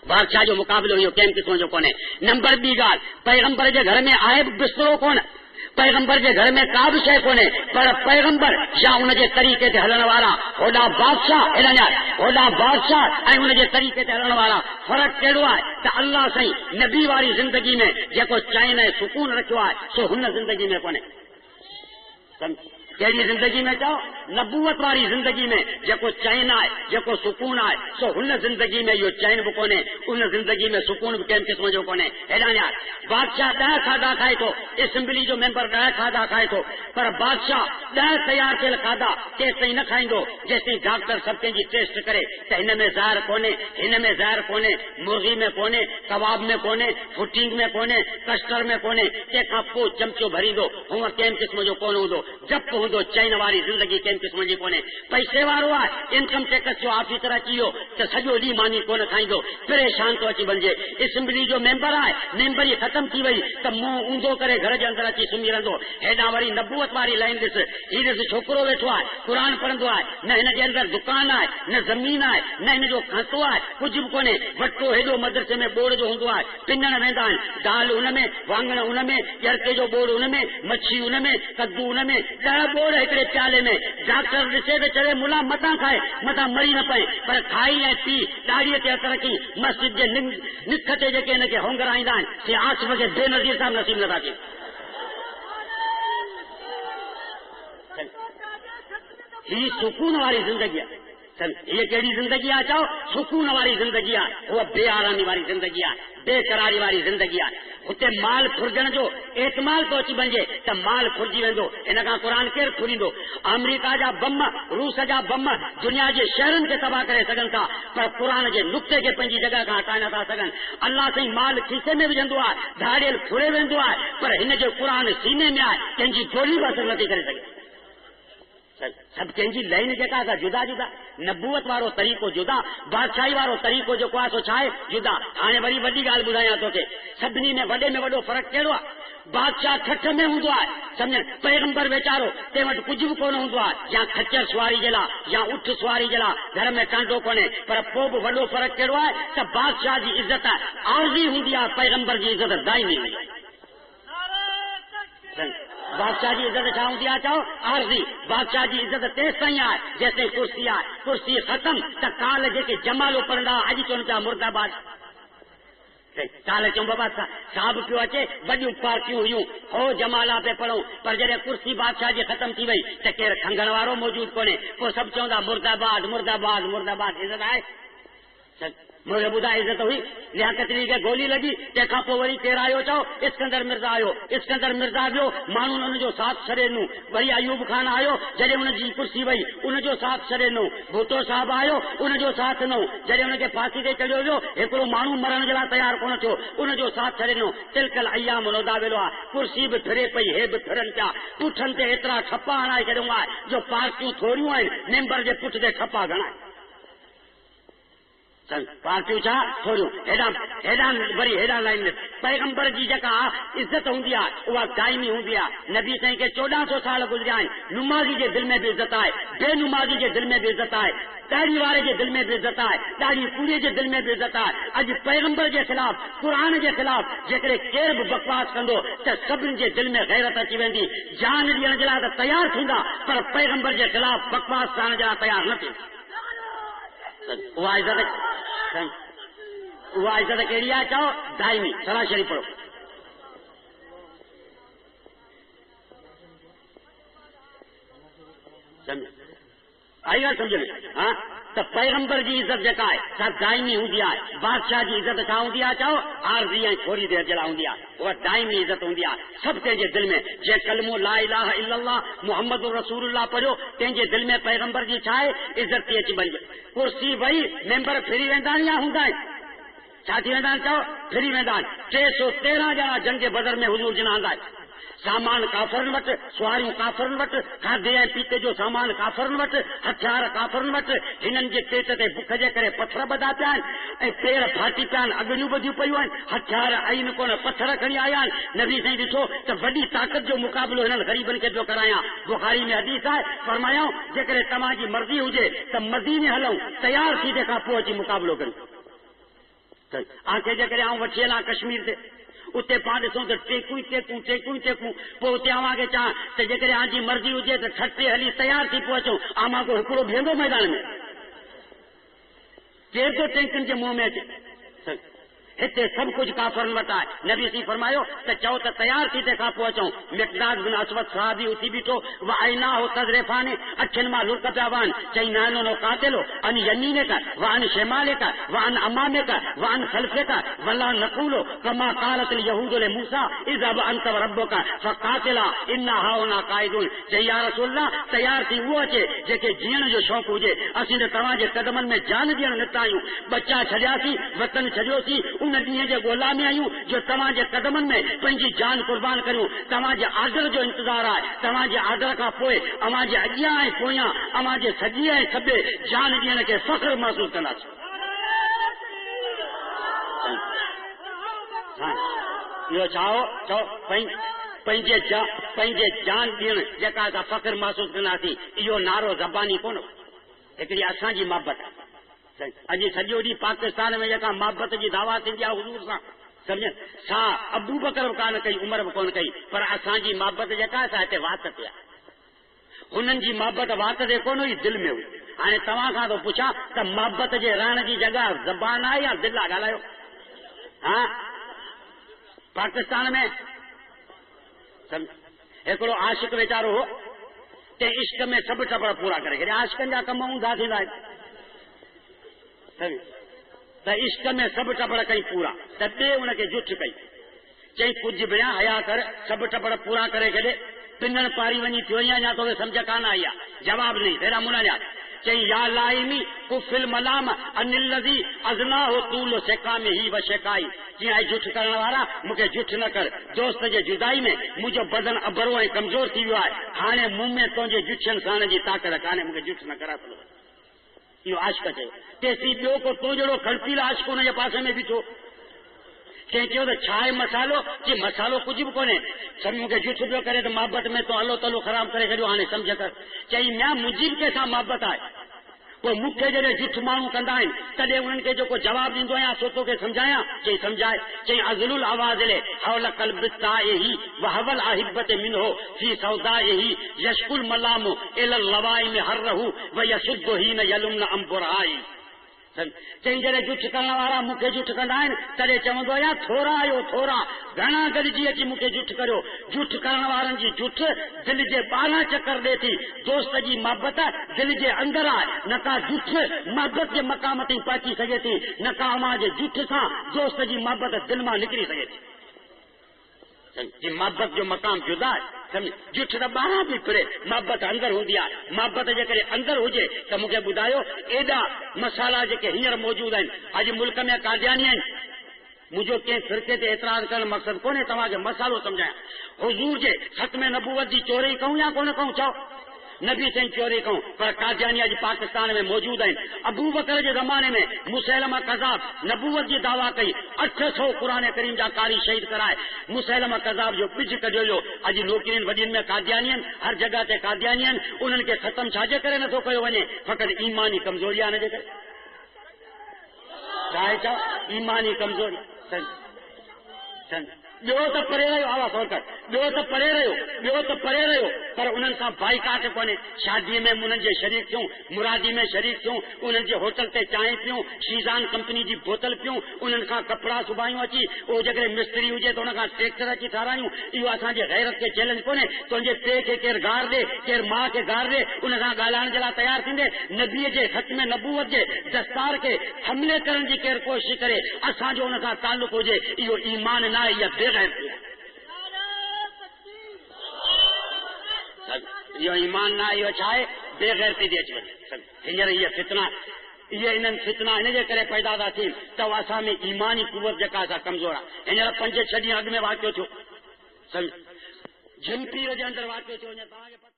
बादशाह जो मुकाबलो इहो कंहिं क़िस्म जो कोन्हे। नंबर ॿी ॻाल्हि, पैगंबर जे घर में आहे बिस्तरो कोन, पैगंबर जे घर में का बि शइ कोन्हे, पर पैगंबर या उनजे तरीक़े ते हलण वारा होॾा बादशाह होॾा बादशाह ऐं उनजे तरीक़े ते हलण वारा फ़र्क़ु कहिड़ो आहे त अल्लाह साईं नबी वारी ज़िंदगी में जेको चैन ऐं सुकून रखियो आहे सो हुन ज़िंदगी में कोन्हे। कहिड़ी ज़िंदगी में चओ, नबूवत वारी ज़िंदगी में जेको चैन आहे जेको सुकून आहे सो हुन ज़िंदगी में इहो चैन बि कोन्हे, उन ज़िंदगी में सुकून बि कंहिं क़िस्म जो कोन्हे। हेॾा न्यार बादशाह 10 खाधा खाए थो, एसेंबली जो मेंबर 10 खाधा खाए थो, पर बादशाह 10 तयार थियल खाधा केसिताईं न खाईंदो जेसिताईं डॉक्टर सभु कंहिंजी टेस्ट करे त हिन में ज़हर कोन्हे, हिन में ज़हर कोन्हे, मुर्गी में कोन्हे, कबाब में कोन्हे, फुटिंग में कोन्हे, कस्टर में कोन्हे, तंहिंखां पोइ चमचो भरींदो। हूअं कंहिं क़िस्म जो कोन हूंदो, जप हूंदो, चैन वारी ज़िंदगी कंहिं क़िस्म जी कोन्हे। पैसे वारो आहे, इनकम टैक्स जो ऑफिसर अची वियो त सॼो ॾींहुं मानी कोन खाईंदो, परेशान थो अची वञे। एसेंबली जो मेंबर आहे, मेंबरी ख़तम थी वई त मुंहुं ऊंधो करे घर जे अंदरि अची सुम्ही रहंदो। हेॾां वरी नबूवत वारी लाइन ॾिस, हीउ ॾिस छोकिरो वेठो आहे, क़ुर पढ़ंदो आहे, न हिन जे अंदरि दुकान आहे, न ज़मीन आहे, न हिन जो खातो आहे, कुझु बि कोन्हे। वटो हेॾो मदरसे में बोड़ जो हूंदो आहे, पिनण वेंदा आहिनि, दाल उन में, वाङण उन में, ॼरके जो बोड़ उन में, मच्छी उन में, कद्दू उन में, 10 बोड़ हिकिड़े प्याले में। डॉक्टर ॾिसे त चवे मुला मथां खाए, मथां मरी न पए, पर खाई ऐं पी ॾाढीअ ते असर रखी मस्जिद जे निख ते जेके हिनखे होंगराईंदा आहिनि से आसिफ़ खे बेनज़ीर सां नसीब नथा थिए। ही सुकून वारी ज़िंदगी आहे। ये कहिड़ी ज़िंदगी आहे चओ, सुकून वारी ज़िंदगी आहे, उहा बेआरामी वारी ज़िंदगी आहे, बेकरारी वारी ज़िंदगी आहे। उते माल फुरजण जो एतमाल तो अची वञे त माल फुरजी वेंदो, इन खां क़ुर केरु फुरींदो। अमेरिका जा बम, रूस जा बम दुनिया जे शहरनि खे तबाह करे सघनि था, पर क़ुर जे नुक़्ते खे पंहिंजी जॻह खां हटाए नथा सघनि। अल्लाह साईं माल खीसे में विझंदो आहे, धाड़ियल फुरे वेंदो आहे, पर हिन जो क़ुर सीने में आहे, कंहिंजी गोली बि असर नथी करे सघे। सभु कंहिंजी लाइन जेका आहे जुदा जुदा, नबूवत वारो तरीक़ो जुदा, बादशाही वारो तरीक़ो जेको आहे सो छा आहे जुदा। हाणे वरी वॾी ॻाल्हि ॿुधायां तोखे, सभिनी में वॾे में वॾो फ़र्क़ु कहिड़ो आहे। बादशाह ठठ में हूंदो आहे, सम्झ, पैगंबर वेचारो तंहिं वटि कुझु बि कोन हूंदो आहे, या खच्चर सुवारी जे लाइ या उठ सुवारी जे लाइ घर में टांडो कोन्हे, पर पोइ बि वॾो फ़र्क़ु कहिड़ो आहे त बादशाह जी इज़त आरज़ी हूंदी आहे, पैगंबर जी इज़त दाइमी हूंदी आहे। बादशाह जी इज़त छा हूंदी आहे चओ, आरज़ी। बादशाह जी इज़त तेसि ताईं आहे जेसिताईं कुर्सी आहे, कुर्सी ख़तम त काल जेके जमालो पढ़ंदा अॼु चवनि पिया मुर्दाबाद। काल चऊं बाबा साहब पियो अचे, वॾियूं पार्टियूं हुयूं, हो जमाला पे पढ़ूं, पर जॾहिं कुर्सी बादशाह जी ख़तम थी वई त केरु खंघण वारो मौजूदु कोन्हे, पोइ सभु चवंदा मुर्दाबाद मुर्दाबाद मुर्दाबाद। इज़त आहे मुझे ॿुधाए, इज़त हुई, लियाकतरी खे गोली लॻी, तंहिंखां पोइ वरी केरु आयो चओ, इस्कंदर मिर्ज़ा आयो। इस्कंदर मिर्ज़ा वियो, माण्हुनि हुनजो साथ छॾे ॾिनो। वरी अयूब खान आयो, जॾहिं हुनजी कुर्सी वई उनजो साथ छॾे ॾिनो। भुट्टो साहब आयो, उनजो साथ ॾिनो। जॾहिं हुनखे फांसी ते चढ़ियो वियो, हिकिड़ो माण्हू मरण जे लाइ तयारु कोन थियो, उनजो साथ छॾे ॾिनो। तिलकल अयाम नोदावेलो आहे, कुर्सी बि फिरे पई, हे बि फिरनि पिया, पुठनि ते एतिरा ठपा हणाए छॾियो आहे जो पार्टियूं थोरियूं आहिनि, मेंबर जे पुठ ते ठपा घणा आहिनि। पार्टियूं छा थोरियूं, हेॾां वरी हेॾां लाइन में पैगंबर जी जेका इज़त हूंदी आहे उहा दाइमी हूंदी आहे। नबी साईं खे 1400 साल गुज़रिया आहिनि, नुमाज़ी जे दिलि में बि इज़त आहे, बेनुमाज़ी जे दिलि में बि इज़त आहे, दाढ़ी वारे जे दिलि में बि इज़त आहे, दाढ़ी पूरे जे दिलि में बि इज़त आहे। अॼु पैगंबर जे ख़िलाफ़, क़ुर जे ख़िलाफ़ जेकॾहिं केर बि बकवास कंदो त सभिनि जे दिलि में गैरत अची वेंदी, जान ॾियण जे लाइ त तयारु थींदा, पर पैगंबर जे ख़िलाफ़ बकवास करण जे लाइ तयारु न थींदा। उहा इज़त कहिड़ी आहे चओ, दाइमी। सलाह शरीफ़ पढ़ो। आई ॻाल्हि सम्झ में? हाँ, त पैगंबर जी इज़त जेका आहे सा दाइमी हूंदी आहे। बादशाह जी इज़त छा हूंदी आहे चओ, आरज़ी ऐं थोरी देरि जे लाइ हूंदी आहे, उहा दाइमी इज़त हूंदी आहे। सभु कंहिंजे दिलि में जे कलमो ला इलाहा इल्लल्लाह मुहम्मद रसूलुल्लाह पढ़ियो, तंहिंजे दिलि में पैगंबर जी छा आहे इज़त थी अची वञे। कुर्सी वई, मेंबर फिरी वेंदा आहिनि या हूंदा आहिनि, छा थी वेंदा आहिनि चओ, फिरी वेंदा आहिनि। 313 ॼणा जंग बदर में हुजूर जिन आंदा आहिनि। सामान काफ़रनि वटि, सुवारियूं काफ़रनि वटि, खाधे ऐं पीते जो सामान काफ़रनि वटि, हथियार काफ़रनि वटि। हिननि जे पेट ते बुख जे करे पथर ॿधा पिया आहिनि ऐं पेर फाटी पिया आहिनि, अॻियूं ॿधियूं पयूं आहिनि, हथियार आहिनि कोन, पथर खणी आया आहिनि। नबी साईं ॾिठो त वॾी ताक़त जो मुक़ाबिलो हिननि ग़रीबनि खे पियो करायां। बुखारी में हदीस आहे, फरमायाऊं जेकॾहिं तव्हांजी मर्ज़ी हुजे त मदीने हलूं, तयारु थी तंहिंखां पोइ अची मुक़ाबिलो करियूं। आंखे जेकॾहिं आऊं वठी हलां कश्मीर ते उते पाण ॾिसूं त टेकूं टेकूं पोइ उते अव्हां खे चवां त जेकॾहिं आंजी मर्ज़ी हुजे त ठटे हली तयार थी पोइ अचूं आमा को हिकिड़ो बीहंदो मैदान में केर थो टेंकनि जे मुंहं में अचे हिते सभु कुछ काफ़रनि वटि आहे नबी सी फरमायो त चओ त तयार थी तंहिंखां पोइ अचूं मिक़दाद बिन असवद सहाबी उथी बीठो व आईना हो तज़रेफ़ाने अखियुनि मां लुड़क पिया वहनि चई नानो नो कातिलो अन यमीने का व अन शिमाले का व अन अमामे का व अन खल्फे का वला नक़ूलो कमा क़ालत यहूद ले मूसा इज़हब अंत व रब्बुका फ़क़ातिला इन्ना हाउना क़ाइदून चई या रसूलल्लाह तयार थी उहो अचे जेके जीअण जो शौक़ु हुजे असीं त तव्हांजे कदमनि में जान ॾियण निकिता आहियूं बच्चा छॾियासीं वतन छॾियोसीं उन ॾींहं जे ॻोल्हा में आहियूं जो तव्हांजे कदमनि में पंहिंजी जान कुर्बान करियूं तव्हांजे आर्डर जो इंतज़ारु आहे तव्हांजे आर्डर खां पोइ अव्हांजे अॻियां ऐं पोयां अव्हांजे सॼे ऐं खॿे जान ॾियण खे फ़ख्रु महसूसु कंदासीं इहो छा हो चओ पंहिंजे जान ॾियण जेका असां फ़ख्रु महसूसु कंदासीं इहो नारो ज़बानी कोन हिकिड़ी असांजी मोहबत आहे अॼु सॼो ॾींहुं पाकिस्तान में जेका मोहबत जी दावा थींदी आहे हुज़ूर सां सम्झ सा अबू बकर बि कान कई उमर बि कोन कई पर असांजी मोहबत जेका असां हिते वात ते आहे हुननि जी मोहबत वात ते कोन हुई दिलि में हुई हाणे तव्हां खां थो पुछां त मोहबत जे रहण जी जॻह ज़बान आहे या दिलि आहे ॻाल्हायो हा पाकिस्तान में हिकिड़ो आशिक वीचारो हो ते इश्क में सभु टपड़ पूरा करे छॾिया आशिकनि जा कम ऊंधा थींदा आहिनि त इश्क में सभु टपड़ कई पूरा त ॿिए हुनखे जुठ कई चई कुझु भेण हया कर सभु टपड़ पूरा करे छॾे पिनण पारी वञी थियो या अञा तोखे सम्झ कान आई आहे जवाब ॾेई अहिड़ा मुना ॾिया चई या लाइमी कुफिल मलाम अनिल लज़ी अज़ना हो तूल सेका में ही व शेकाई जीअं आई जुठ करण वारा मूंखे जुठ न कर दोस्त जे जुदाई में मुंहिंजो बदन अबरो ऐं कमज़ोर थी वियो आहे हाणे मुंहुं में तुंहिंजे जुठनि साण जी ताक़त कान्हे मूंखे जुठ न करा थो इहो आशिक चयो तेसी ॿियो को तो जहिड़ो खड़पील आशिक हुनजे पासे में बीठो कंहिं चयो त छा आहे मसालो कि मसालो कुझु बि कोन्हे सभु मूंखे जुठ पियो करे त मोहबत में तो अलो तलो ख़राब करे छॾियो हाणे सम्झ कर चई म्या मुंहिंजी बि कंहिंसां मोहबत आहे पोइ मूंखे जॾहिं जुठ माण्हू कंदा आहिनि तॾहिं उन्हनि खे जेको जवाबु ॾींदो आहियां सो तोखे सम्झायां चई सम्झाए चई अज़लुल आवाज़ ले हवल कल्बिता एही व हवल आहिबत मिनहो फी सौदा एही यशकुल मलामो एल लवाई में हर रहू व यसुद्दो ही न यलुम न अंबुराई चई जॾहिं जुठ करण वारा मूंखे जुठ कंदा आहिनि तॾहिं चवंदो आहियां थोरा आहियो थोरा घणा गॾिजी अची मूंखे जुठ करियो जुठ करण वारनि जी जुठ दिलि जे 12 चकर ॾिए थी दोस्त जी मोहबत दिलि जे अंदरि आहे न का जुठ मोहबत जे मक़ाम ताईं पहुची सघे थी न का अव्हां जे जुठ सां दोस्त जी मोहबत दिलि मां निकिरी सघे थी जी मोहबत जो मक़ाम जुदा आहे जुठ त 12 बि फिरे मोहबत अंदरि हूंदी आहे मोहबत जेकॾहिं अंदरि हुजे त मूंखे ॿुधायो एॾा मसाला जेके हींअर मौजूद आहिनि अॼु मुल्क में कादियानी आहिनि मुंहिंजो कंहिं फिरके ते एतिराज़ करण मक़सदु कोन्हे तव्हांखे मसालो सम्झायां हुज़ूर जे ख़त्म नबूवत जी चोरी कयूं या कोन कयूं चओ नबी साईं चोरी कयूं पर कादियानी अॼु पाकिस्तान में मौजूद आहिनि अबू बकर जे ज़माने में मुसैलमा कज़ाब नबूवत जी दावा कई 800 क़ुरान करीम जा कारी शहीद कराए मुसैलमा कज़ाब जो पिज कढियो वियो अॼु नौकिरियुनि वॾियुनि में कादियानी आहिनि हर जॻह ते कादियानी आहिनि उन्हनि खे ख़तम छाजे करे नथो कयो वञे फ़क़ति ईमानी कमज़ोरी आहे हिनजे करे छा आहे छा ईमानी कमज़ोरी ॿियो त परे रहियो आवाज़ वरकर ॿियो त परे रहियो पर उन्हनि सां बाइकाट कोन्हे शादीअ में उन्हनि जे शरीक थियूं मुरादी में शरीक थियूं उन्हनि जे होटल ते चांहि पियूं शीज़ान कंपनी जी बोतल पियूं उन्हनि खां कपिड़ा सुबायूं अची उहो जेकॾहिं मिस्त्री हुजे त उन खां ट्रैक्टर अची ठारायूं इहो असांजे गैरत खे चैलेंज कोन्हे तुंहिंजे पीउ खे केरु गार ॾे केरु माउ खे गार ॾे उन सां ॻाल्हाइण जे लाइ तयारु थींदे नबीअ जे ख़त्म नबूवत जे दस्तार खे हमले करण जी केरु कोशिशि करे असांजो उन सां तालुक हुजे इहो ईमान न आहे इहा बेग़ैरती आहे इहो ईमान न आहे इहो छा आहे बेग़ैरती थी अची वञे हींअर इहा फितना इहे इन्हनि फितना हिनजे करे पैदा था थियनि त असां में ईमानी कुवत जेका असां कमज़ोर आहे हींअर 5-6 ॾींहं अॻु में वाक़ियो थियो झिमपीर जे अंदरि वाक़ियो थियो